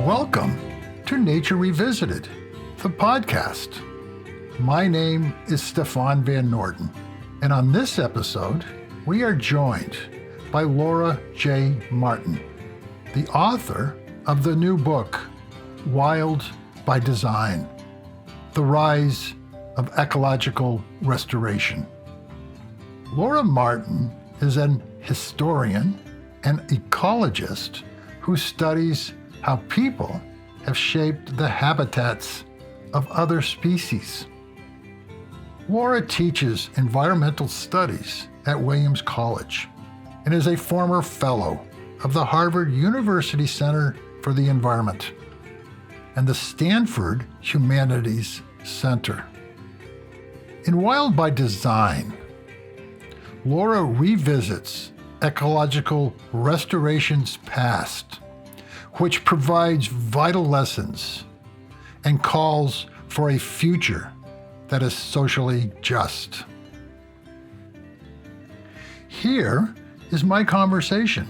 Welcome to Nature Revisited, the podcast. My name is Stefan Van Noorden, and on this episode, we are joined by Laura J. Martin, the author of the new book, Wild by Design, The Rise of Ecological Restoration. Laura Martin is an historian and ecologist who studies how people have shaped the habitats of other species. Laura teaches environmental studies at Williams College and is a former fellow of the Harvard University Center for the Environment and the Stanford Humanities Center. In Wild by Design, Laura revisits ecological restoration's past, which provides vital lessons and calls for a future that is socially just. Here is my conversation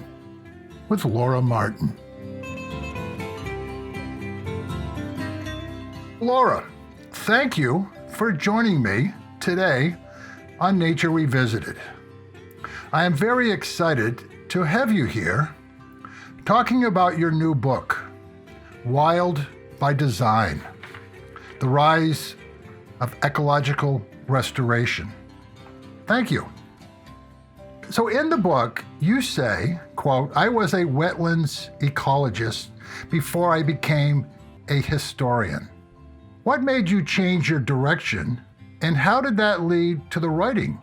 with Laura Martin. Laura, thank you for joining me today on Nature Revisited. I am very excited to have you here talking about your new book, Wild by Design, The Rise of Ecological Restoration. Thank you. So in the book, you say, quote, "I was a wetlands ecologist before I became a historian." What made you change your direction, and how did that lead to the writing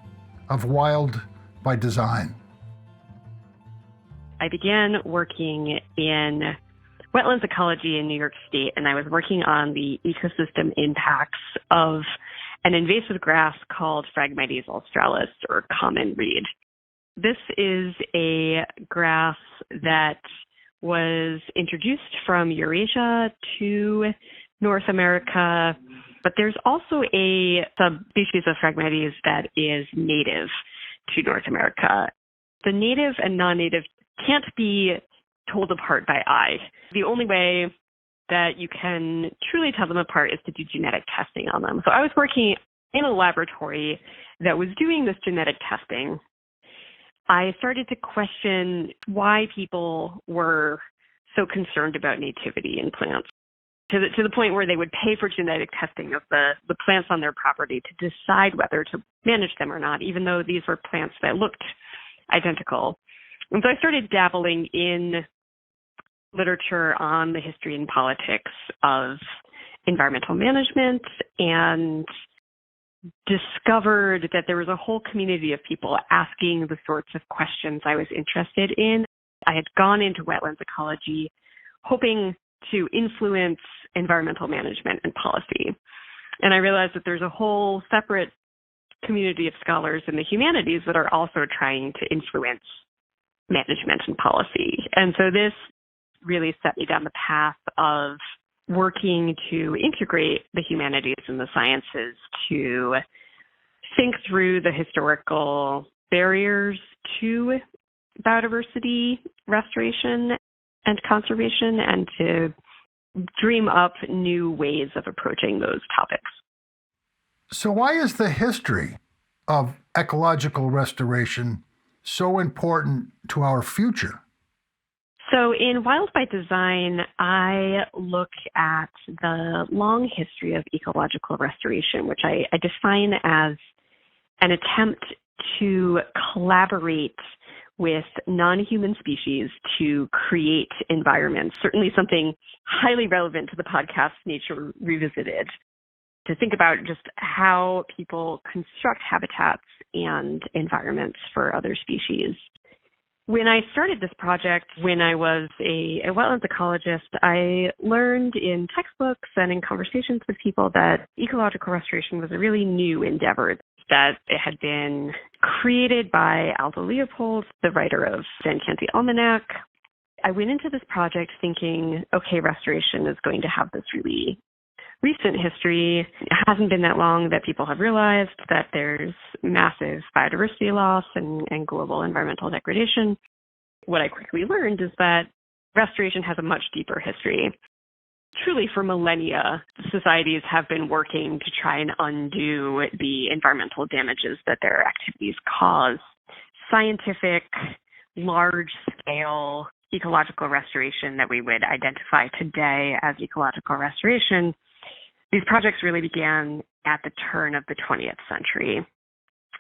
of Wild by Design? I began working in wetlands ecology in New York State, and I was working on the ecosystem impacts of an invasive grass called Phragmites australis, or common reed. This is a grass that was introduced from Eurasia to North America, but there's also a subspecies of Phragmites that is native to North America. The native and non-native can't be told apart by eye. The only way that you can truly tell them apart is to do genetic testing on them. So I was working in a laboratory that was doing this genetic testing. I started to question why people were so concerned about nativity in plants, to the point where they would pay for genetic testing of the plants on their property to decide whether to manage them or not, even though these were plants that looked identical. And so I started dabbling in literature on the history and politics of environmental management and discovered that there was a whole community of people asking the sorts of questions I was interested in. I had gone into wetlands ecology hoping to influence environmental management and policy. And I realized that there's a whole separate community of scholars in the humanities that are also trying to influence management and policy. And so this really set me down the path of working to integrate the humanities and the sciences to think through the historical barriers to biodiversity restoration and conservation, and to dream up new ways of approaching those topics. So why is the history of ecological restoration so important to our future? So in Wild by Design, I look at the long history of ecological restoration, which I define as an attempt to collaborate with non-human species to create environments, certainly something highly relevant to the podcast Nature Revisited, to think about just how people construct habitats and environments for other species. When I started this project, when I was a wetlands ecologist, I learned in textbooks and in conversations with people that ecological restoration was a really new endeavor, that it had been created by Aldo Leopold, the writer of Van Canty Almanac. I went into this project thinking, okay, restoration is going to have this really recent history. It hasn't been that long that people have realized that there's massive biodiversity loss and global environmental degradation. What I quickly learned is that restoration has a much deeper history. truly for millennia, societies have been working to try and undo the environmental damages that their activities cause. Scientific, large-scale ecological restoration that we would identify today as ecological restoration, these projects really began at the turn of the 20th century.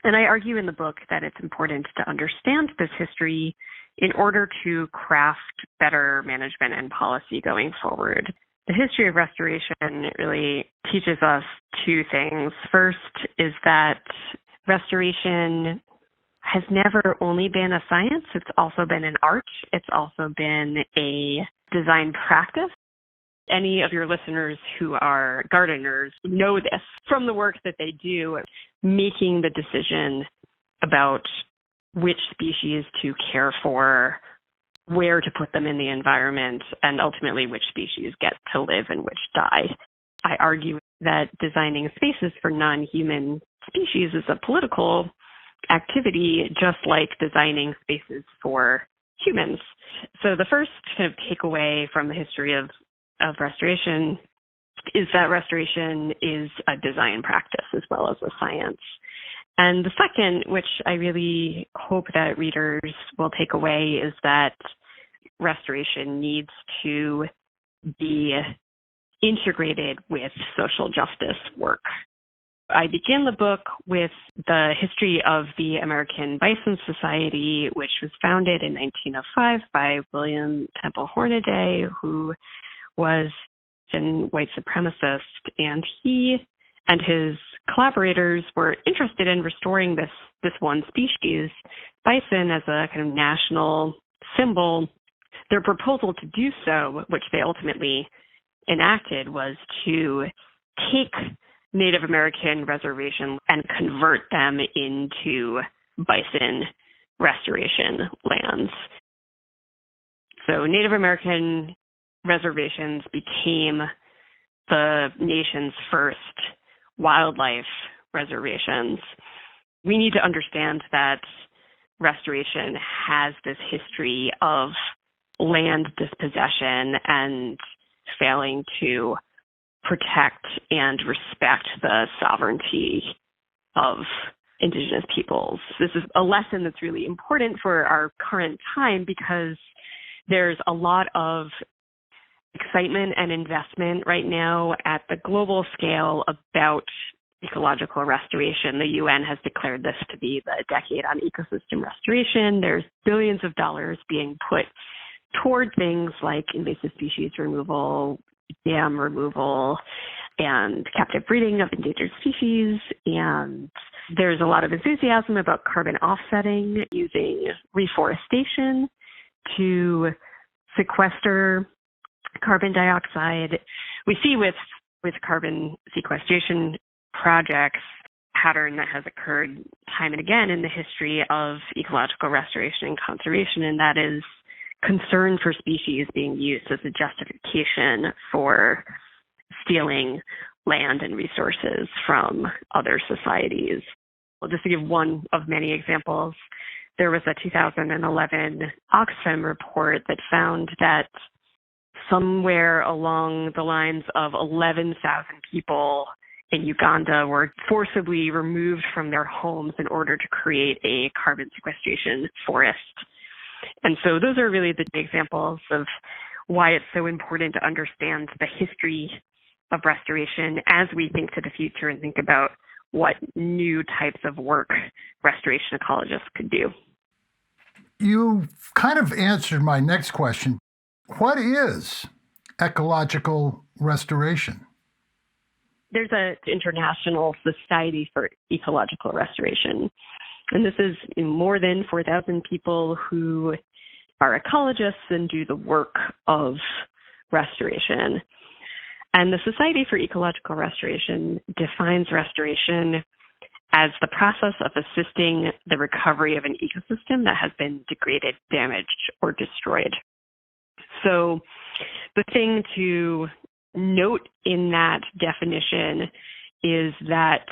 And I argue in the book that it's important to understand this history in order to craft better management and policy going forward. The history of restoration really teaches us two things. First is that restoration has never only been a science. It's also been an art. It's also been a design practice. Any of your listeners who are gardeners know this from the work that they do, making the decision about which species to care for, where to put them in the environment, and ultimately which species get to live and which die. I argue that designing spaces for non-human species is a political activity, just like designing spaces for humans. So the first kind of takeaway from the history of restoration is that restoration is a design practice as well as a science. And the second, which I really hope that readers will take away, is that restoration needs to be integrated with social justice work. I begin the book with the history of the American Bison Society, which was founded in 1905 by William Temple Hornaday, who was a white supremacist, and he and his collaborators were interested in restoring this one species, bison, as a kind of national symbol. Their proposal to do so, which they ultimately enacted, was to take Native American reservations and convert them into bison restoration lands. So Native American reservations became the nation's first wildlife reservations. We need to understand that restoration has this history of land dispossession and failing to protect and respect the sovereignty of Indigenous peoples. This is a lesson that's really important for our current time because there's a lot of excitement and investment right now at the global scale about ecological restoration. The UN has declared this to be the decade on ecosystem restoration. There's billions of dollars being put toward things like invasive species removal, dam removal, and captive breeding of endangered species. And there's a lot of enthusiasm about carbon offsetting using reforestation to sequester carbon dioxide. We see with carbon sequestration projects pattern that has occurred time and again in the history of ecological restoration and conservation, and that is concern for species being used as a justification for stealing land and resources from other societies. Well, just to give one of many examples, there was a 2011 Oxfam report that found that somewhere along the lines of 11,000 people in Uganda were forcibly removed from their homes in order to create a carbon sequestration forest. And so those are really the examples of why it's so important to understand the history of restoration as we think to the future and think about what new types of work restoration ecologists could do. You kind of answered my next question. What is ecological restoration? There's an International Society for Ecological Restoration, and this is more than 4,000 people who are ecologists and do the work of restoration. And the Society for Ecological Restoration defines restoration as the process of assisting the recovery of an ecosystem that has been degraded, damaged, or destroyed. So the thing to note in that definition is that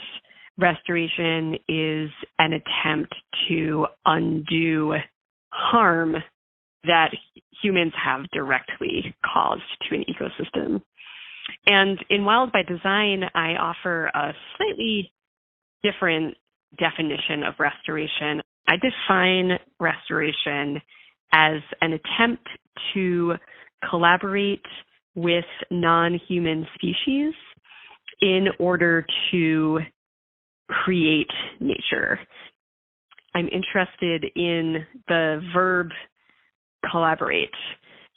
restoration is an attempt to undo harm that humans have directly caused to an ecosystem. And in Wild by Design, I offer a slightly different definition of restoration. I define restoration as an attempt to collaborate with non-human species in order to create nature. I'm interested in the verb collaborate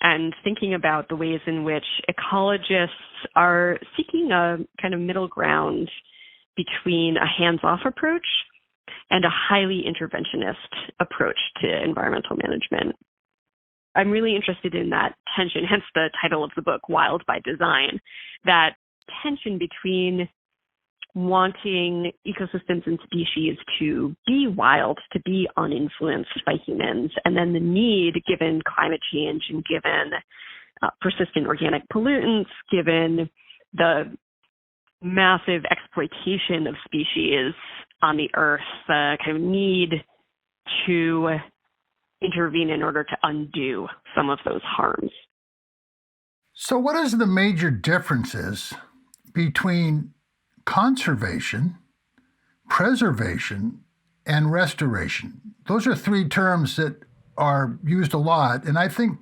and thinking about the ways in which ecologists are seeking a kind of middle ground between a hands-off approach and a highly interventionist approach to environmental management. I'm really interested in that tension, hence the title of the book, Wild by Design, that tension between wanting ecosystems and species to be wild, to be uninfluenced by humans, and then the need, given climate change and given persistent organic pollutants, given the massive exploitation of species on the earth, the kind of need to intervene in order to undo some of those harms. So what is the major differences between conservation, preservation, and restoration? Those are three terms that are used a lot, and I think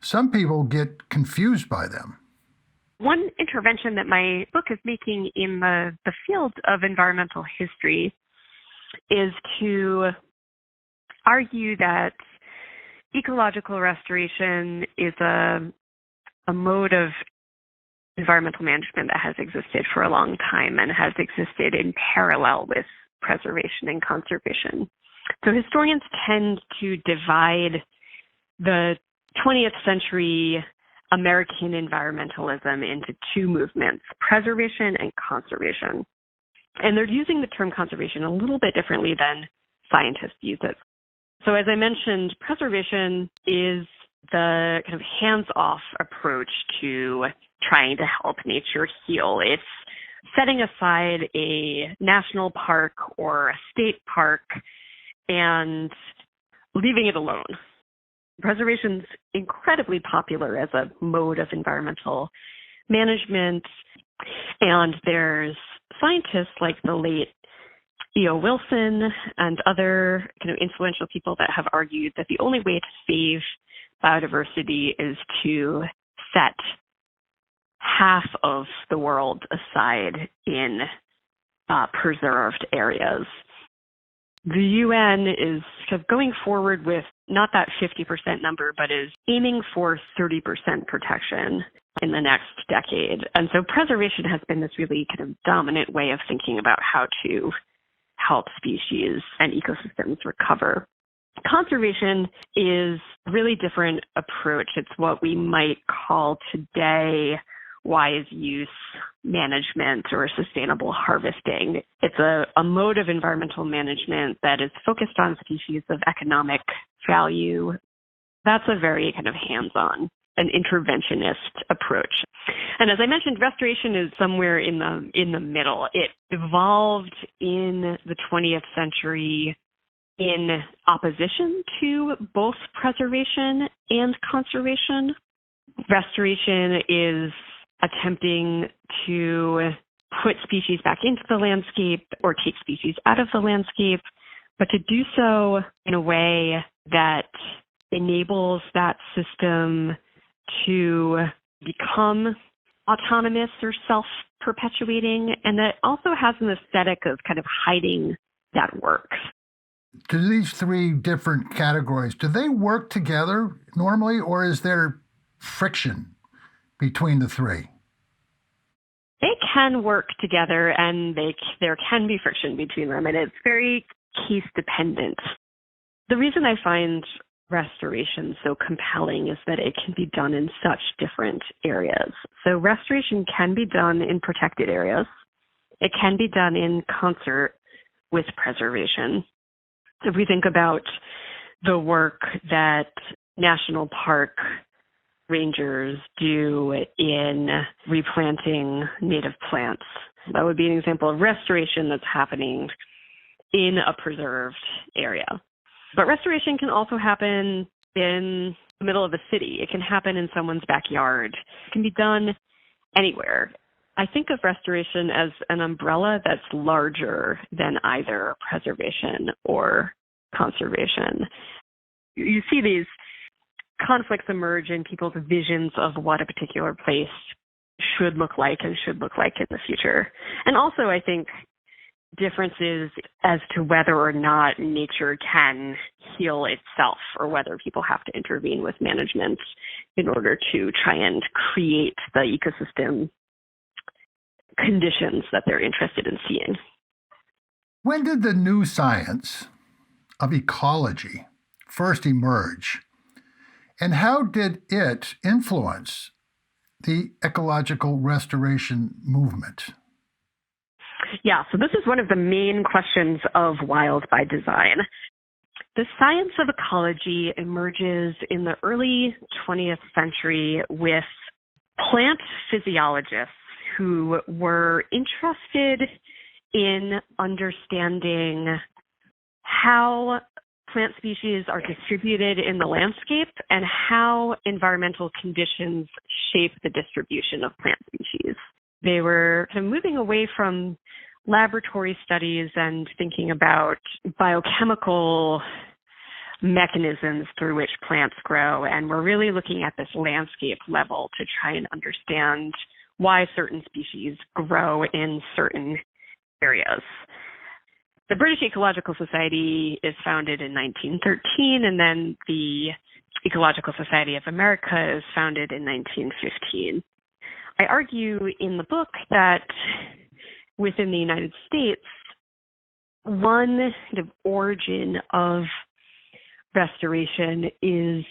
some people get confused by them. One intervention that my book is making in the field of environmental history is to argue that ecological restoration is a mode of environmental management that has existed for a long time and has existed in parallel with preservation and conservation. So historians tend to divide the 20th century American environmentalism into two movements, preservation and conservation. And they're using the term conservation a little bit differently than scientists use it. So as I mentioned, preservation is the kind of hands-off approach to trying to help nature heal. It's setting aside a national park or a state park and leaving it alone. Preservation's incredibly popular as a mode of environmental management, and there's scientists like the late E.O. Wilson and other kind of influential people that have argued that the only way to save biodiversity is to set half of the world aside in preserved areas. The UN is kind of going forward with not that 50% number, but is aiming for 30% protection in the next decade. And so preservation has been this really kind of dominant way of thinking about how to help species and ecosystems recover. Conservation is a really different approach. It's what we might call today wise use management or sustainable harvesting. It's a mode of environmental management that is focused on species of economic value. That's a very kind of hands-on, an interventionist approach. And as I mentioned, restoration is somewhere in the middle. It evolved in the 20th century in opposition to both preservation and conservation. Restoration is attempting to put species back into the landscape or take species out of the landscape, but to do so in a way that enables that system to become autonomous or self-perpetuating, and that also has an aesthetic of kind of hiding that work. Do these three different categories, do they work together normally, or is there friction between the three? They can work together, and there can be friction between them, and it's very case dependent. The reason I find restoration so compelling is that it can be done in such different areas. So restoration can be done in protected areas. It can be done in concert with preservation. If we think about the work that national park rangers do in replanting native plants, that would be an example of restoration that's happening in a preserved area. But restoration can also happen in the middle of a city. It can happen in someone's backyard. It can be done anywhere. I think of restoration as an umbrella that's larger than either preservation or conservation. You see these conflicts emerge in people's visions of what a particular place should look like and should look like in the future. And also, I think, differences as to whether or not nature can heal itself or whether people have to intervene with management in order to try and create the ecosystem conditions that they're interested in seeing. When did the new science of ecology first emerge, and how did it influence the ecological restoration movement? Yeah, so this is one of the main questions of Wild by Design. The science of ecology emerges in the early 20th century with plant physiologists who were interested in understanding how plant species are distributed in the landscape and how environmental conditions shape the distribution of plant species. They were kind of moving away from laboratory studies and thinking about biochemical mechanisms through which plants grow, and we're really looking at this landscape level to try and understand why certain species grow in certain areas. The British Ecological Society is founded in 1913, and then the Ecological Society of America is founded in 1915. I argue in the book that within the United States, one kind of origin of restoration is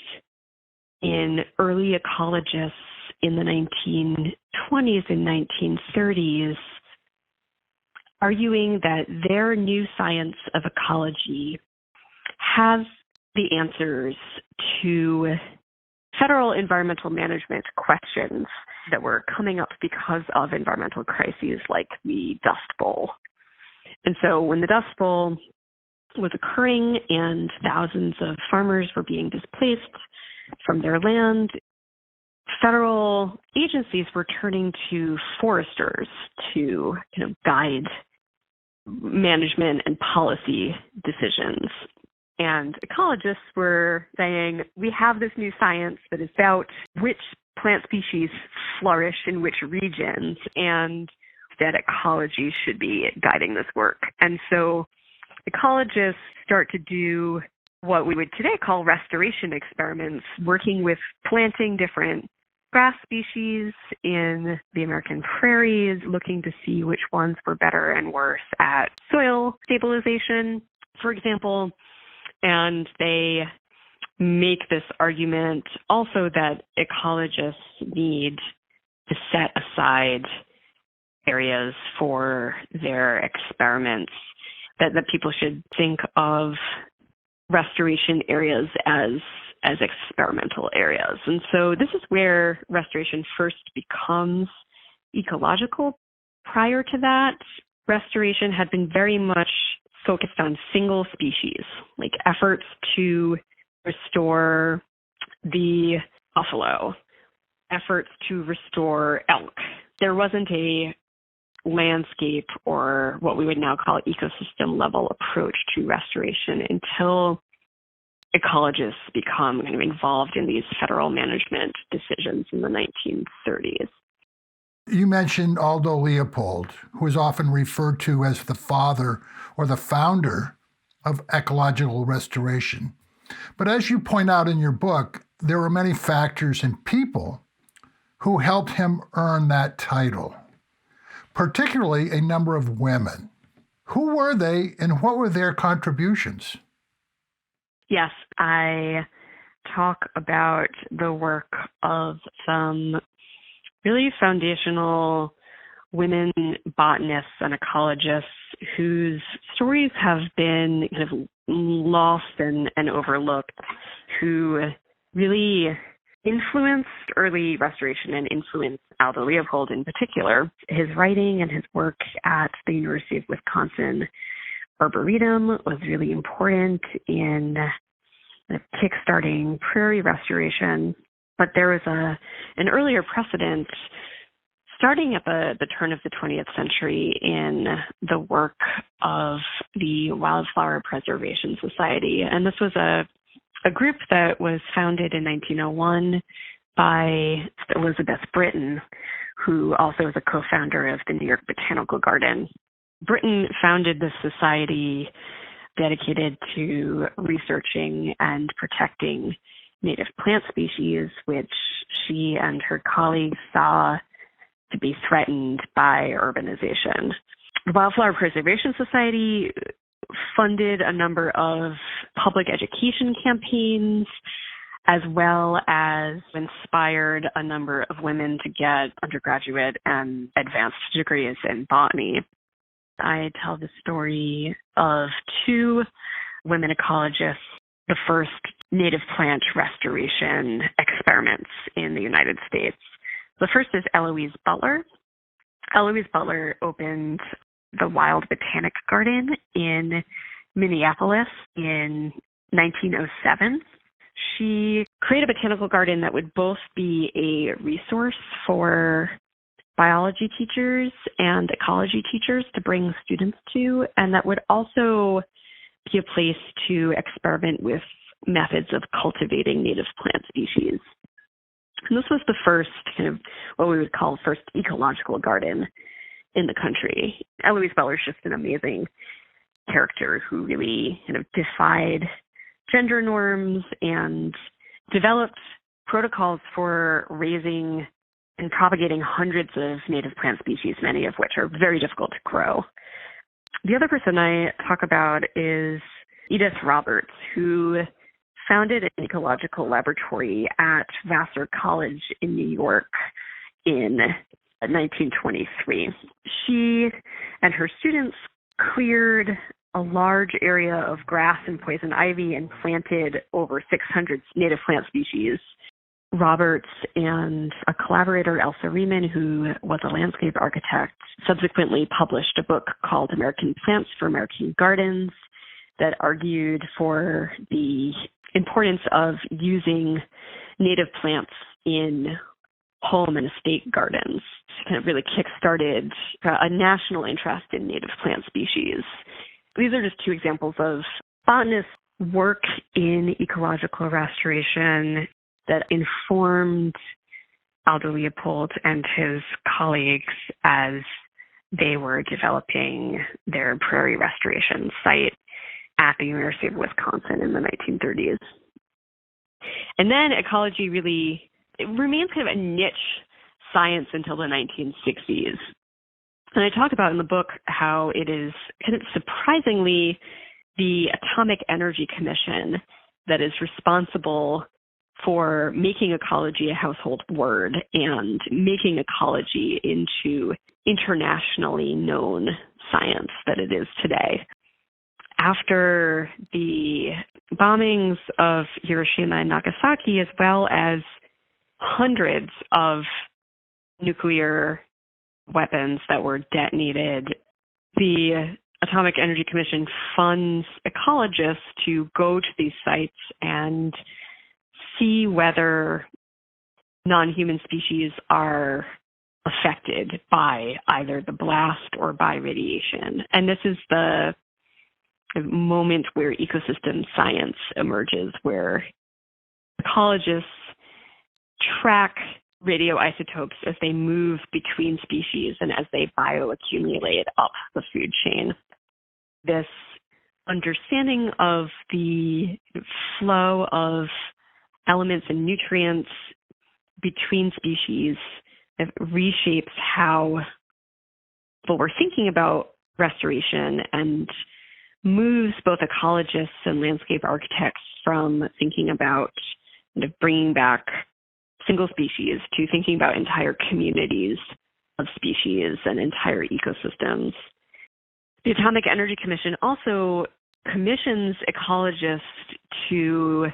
in early ecologists in the 1920s and 1930s arguing that their new science of ecology has the answers to federal environmental management questions that were coming up because of environmental crises like the Dust Bowl. And so when the Dust Bowl was occurring and thousands of farmers were being displaced from their land, federal agencies were turning to foresters to guide management and policy decisions. And ecologists were saying, we have this new science that is about which plant species flourish in which regions, and that ecology should be guiding this work. And so ecologists start to do what we would today call restoration experiments, working with planting different grass species in the American prairies, looking to see which ones were better and worse at soil stabilization, for example. And they make this argument also that ecologists need to set aside areas for their experiments, that people should think of restoration areas as experimental areas. And so this is where restoration first becomes ecological. Prior to that, restoration had been very much focused on single species, like efforts to restore the buffalo, efforts to restore elk. There wasn't a landscape or what we would now call ecosystem level approach to restoration until ecologists become kind of involved in these federal management decisions in the 1930s. You mentioned Aldo Leopold, who is often referred to as the father or the founder of ecological restoration. But as you point out in your book, there were many factors and people who helped him earn that title, particularly a number of women. Who were they and what were their contributions? Yes, I talk about the work of some really foundational women botanists and ecologists whose stories have been kind of lost and overlooked, who really influenced early restoration and influenced Aldo Leopold in particular. His writing and his work at the University of Wisconsin Arboretum was really important in kickstarting prairie restoration. But there was an earlier precedent starting at the turn of the 20th century in the work of the Wildflower Preservation Society. And this was a group that was founded in 1901 by Elizabeth Britton, who also is a co-founder of the New York Botanical Garden. Britton founded this society dedicated to researching and protecting native plant species, which she and her colleagues saw to be threatened by urbanization. The Wildflower Preservation Society funded a number of public education campaigns, as well as inspired a number of women to get undergraduate and advanced degrees in botany. I tell the story of two women ecologists, the first native plant restoration experiments in the United States. The first is Eloise Butler. Eloise Butler opened the Wild Botanic Garden in Minneapolis in 1907. She created a botanical garden that would both be a resource for biology teachers and ecology teachers to bring students to, and that would also be a place to experiment with methods of cultivating native plant species. And this was the first kind of what we would call first ecological garden in the country. Eloise Butler is just an amazing character who really kind of defied gender norms and developed protocols for raising and propagating hundreds of native plant species, many of which are very difficult to grow. The other person I talk about is Edith Roberts, who founded an ecological laboratory at Vassar College in New York in 1923. She and her students cleared a large area of grass and poison ivy and planted over 600 native plant species. Roberts and a collaborator, Elsa Riemann, who was a landscape architect, subsequently published a book called American Plants for American Gardens that argued for the importance of using native plants in home and estate gardens. Kind of really kick-started a national interest in native plant species. These are just two examples of botanists' work in ecological restoration that informed Aldo Leopold and his colleagues as they were developing their prairie restoration site at the University of Wisconsin in the 1930s. And then ecology really remains kind of a niche science until the 1960s. And I talk about in the book how it is kind of surprisingly the Atomic Energy Commission that is responsible for making ecology a household word and making ecology into internationally known science that it is today. After the bombings of Hiroshima and Nagasaki, as well as hundreds of nuclear weapons that were detonated, the Atomic Energy Commission funds ecologists to go to these sites and see whether non-human species are affected by either the blast or by radiation. And this is the moment where ecosystem science emerges, where ecologists track radioisotopes as they move between species and as they bioaccumulate up the food chain. This understanding of the flow of elements and nutrients between species reshapes how people were thinking about restoration and moves both ecologists and landscape architects from thinking about bringing back single species to thinking about entire communities of species and entire ecosystems. The Atomic Energy Commission also commissions ecologists to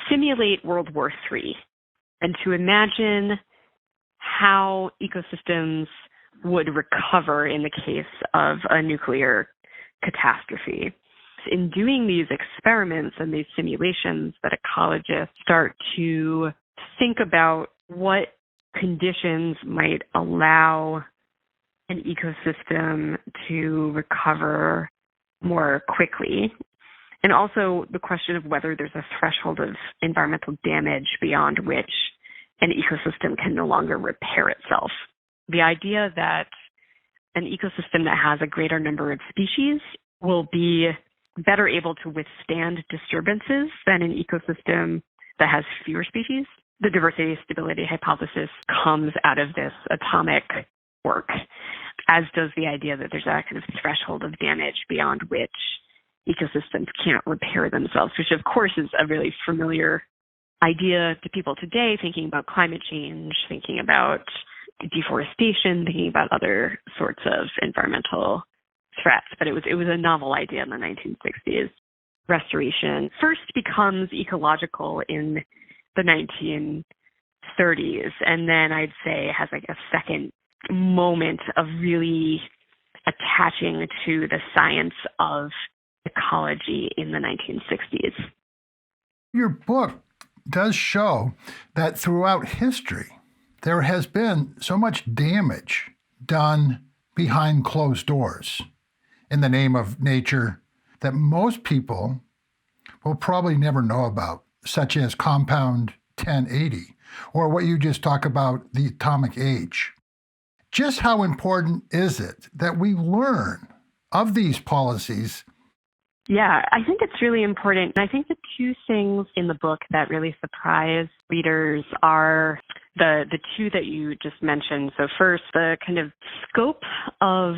simulate World War III and to imagine how ecosystems would recover in the case of a nuclear catastrophe. In doing these experiments and these simulations, that ecologists start to think about what conditions might allow an ecosystem to recover more quickly. And also the question of whether there's a threshold of environmental damage beyond which an ecosystem can no longer repair itself. The idea that an ecosystem that has a greater number of species will be better able to withstand disturbances than an ecosystem that has fewer species. The diversity stability hypothesis comes out of this atomic work, as does the idea that there's a kind of threshold of damage beyond which ecosystems can't repair themselves, which of course is a really familiar idea to people today, thinking about climate change, thinking about deforestation, thinking about other sorts of environmental threats. But it was a novel idea in the 1960s. Restoration first becomes ecological in the 1930s, and then I'd say has like a second moment of really attaching to the science of ecology in the 1960s. Your book does show that throughout history, there has been so much damage done behind closed doors in the name of nature that most people will probably never know about, such as Compound 1080, or what you just talked about, the atomic age. Just how important is it that we learn of these policies? Yeah, I think it's really important. And I think the two things in the book that really surprise readers are the two that you just mentioned. So first, the kind of scope of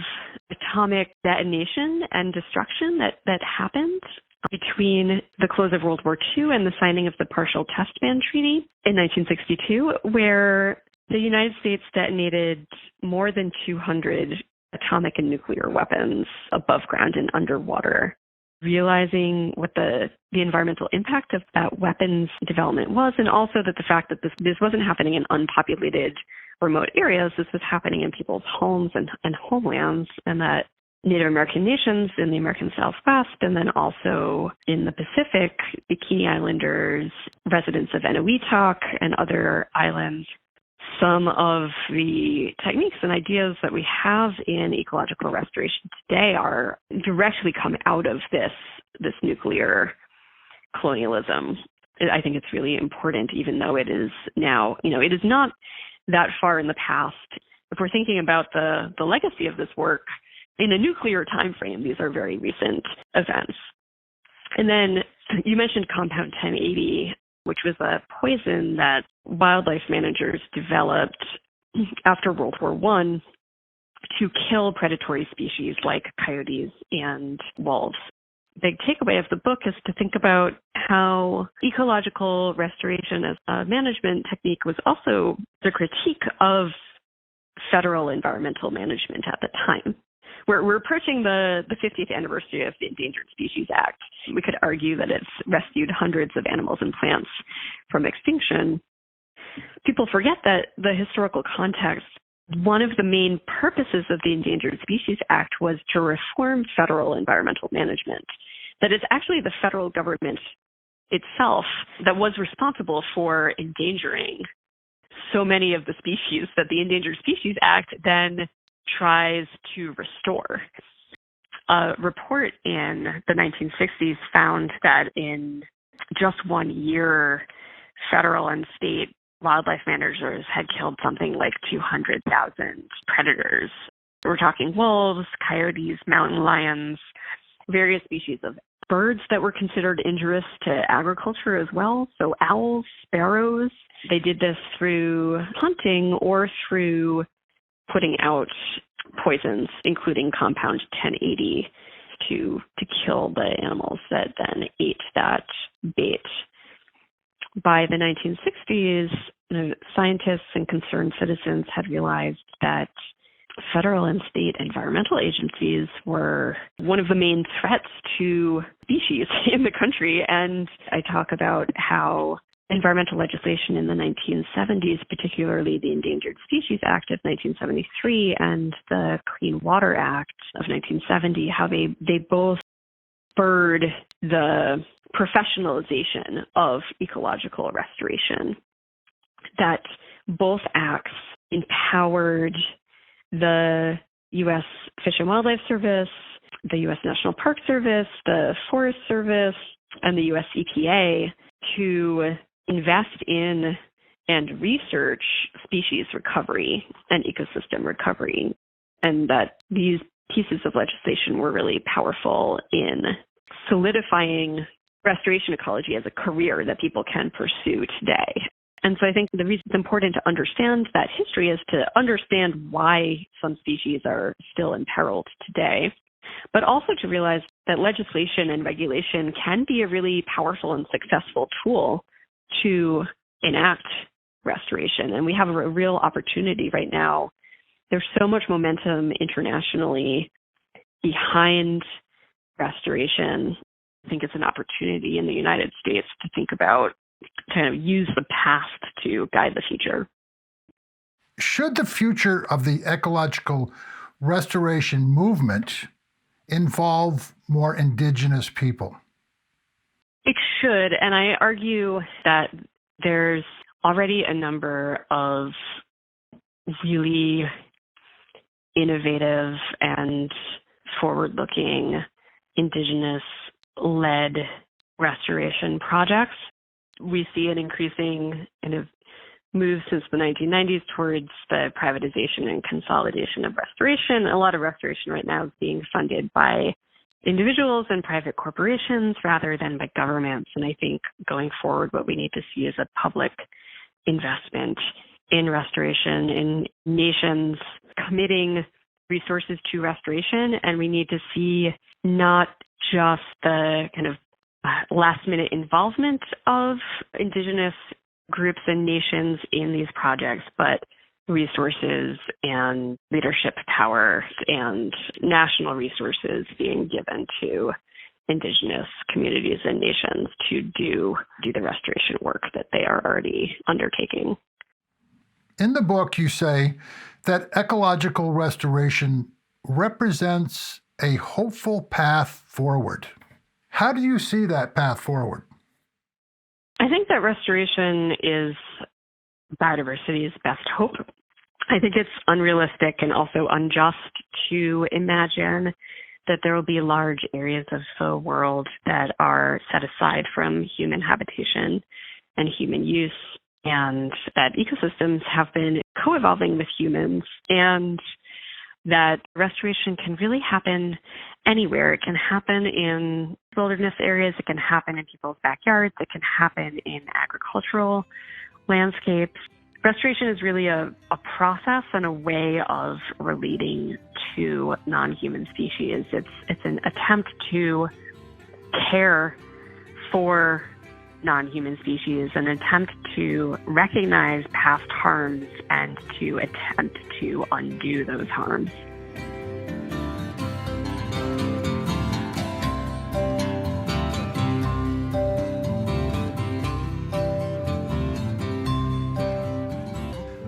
atomic detonation and destruction that happened between the close of World War II and the signing of the Partial Test Ban Treaty in 1962, where the United States detonated more than 200 atomic and nuclear weapons above ground and underwater. Realizing what the environmental impact of that weapons development was, and also that the fact that this wasn't happening in unpopulated remote areas, this was happening in people's homes and homelands, and that Native American nations in the American Southwest, and then also in the Pacific, Bikini Islanders, residents of Enewetak and other islands, some of the techniques and ideas that we have in ecological restoration today are directly come out of this nuclear colonialism. I think it's really important, even though it is now, it is not that far in the past. If we're thinking about the legacy of this work in a nuclear time frame, these are very recent events. And then you mentioned Compound 1080, which was a poison that wildlife managers developed after World War I to kill predatory species like coyotes and wolves. Big takeaway of the book is to think about how ecological restoration as a management technique was also the critique of federal environmental management at the time. We're approaching the 50th anniversary of the Endangered Species Act. We could argue that it's rescued hundreds of animals and plants from extinction. People forget that the historical context, one of the main purposes of the Endangered Species Act was to reform federal environmental management. That it's actually the federal government itself that was responsible for endangering so many of the species that the Endangered Species Act then tries to restore. A report in the 1960s found that in just 1 year, federal and state wildlife managers had killed something like 200,000 predators. We're talking wolves, coyotes, mountain lions, various species of birds that were considered injurious to agriculture as well. So owls, sparrows. They did this through hunting or through putting out poisons, including Compound 1080, to kill the animals that then ate that bait. By the 1960s, scientists and concerned citizens had realized that federal and state environmental agencies were one of the main threats to species in the country. And I talk about how environmental legislation in the 1970s, particularly the Endangered Species Act of 1973 and the Clean Water Act of 1970, how they both spurred the professionalization of ecological restoration. That Both acts empowered the U.S. Fish and Wildlife Service, the U.S. National Park Service, the Forest Service, and the U.S. EPA to invest in and research species recovery and ecosystem recovery, and that these pieces of legislation were really powerful in solidifying restoration ecology as a career that people can pursue today. And so I think the reason it's important to understand that history is to understand why some species are still imperiled today, but also to realize that legislation and regulation can be a really powerful and successful tool to enact restoration. And we have a real opportunity right now. There's so much momentum internationally behind restoration. I think it's an opportunity in the United States to think about, to use the past to guide the future. Should the future of the ecological restoration movement involve more indigenous people? It should, and I argue that there's already a number of really innovative and forward-looking indigenous-led restoration projects. We see an increasing kind of move since the 1990s towards the privatization and consolidation of restoration. A lot of restoration right now is being funded by individuals and private corporations rather than by governments. And I think going forward, what we need to see is a public investment in restoration, in nations committing resources to restoration. And we need to see not just the kind of last minute involvement of indigenous groups and nations in these projects, but resources and leadership power and national resources being given to indigenous communities and nations to do the restoration work that they are already undertaking. In the book, you say that ecological restoration represents a hopeful path forward. How do you see that path forward? I think that restoration is biodiversity's best hope. I think it's unrealistic and also unjust to imagine that there will be large areas of the world that are set aside from human habitation and human use, and that ecosystems have been co-evolving with humans, and that restoration can really happen anywhere. It can happen in wilderness areas, it can happen in people's backyards, it can happen in agricultural landscapes. Restoration is really a process and a way of relating to non-human species. It's an attempt to care for non-human species, an attempt to recognize past harms and to attempt to undo those harms.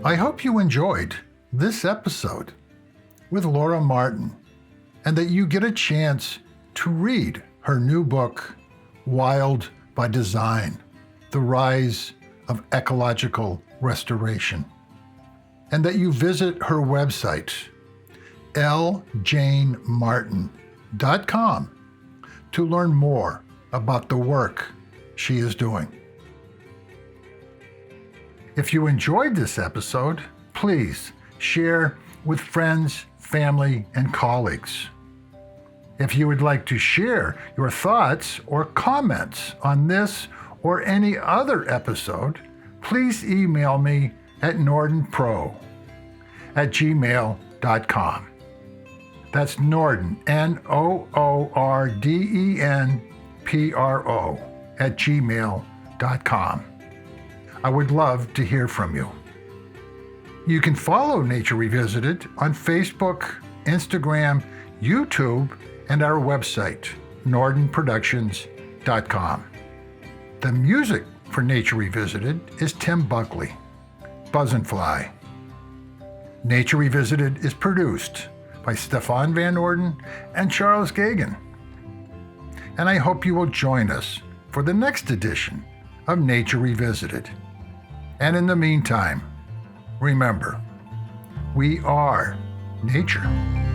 I hope you enjoyed this episode with Laura Martin, and that you get a chance to read her new book, Wild by Design, The Rise of Ecological Restoration, and that you visit her website, ljanemartin.com, to learn more about the work she is doing. If you enjoyed this episode, please share with friends, family, and colleagues. If you would like to share your thoughts or comments on this or any other episode, please email me at nordenpro@gmail.com. That's Norden, NOORDENPRO @gmail.com. I would love to hear from you. You can follow Nature Revisited on Facebook, Instagram, YouTube, and our website, nordenproductions.com. The music for Nature Revisited is Tim Buckley, Buzz and Fly. Nature Revisited is produced by Stefan Van Norden and Charles Gagan. And I hope you will join us for the next edition of Nature Revisited. And in the meantime, Remember, we are nature.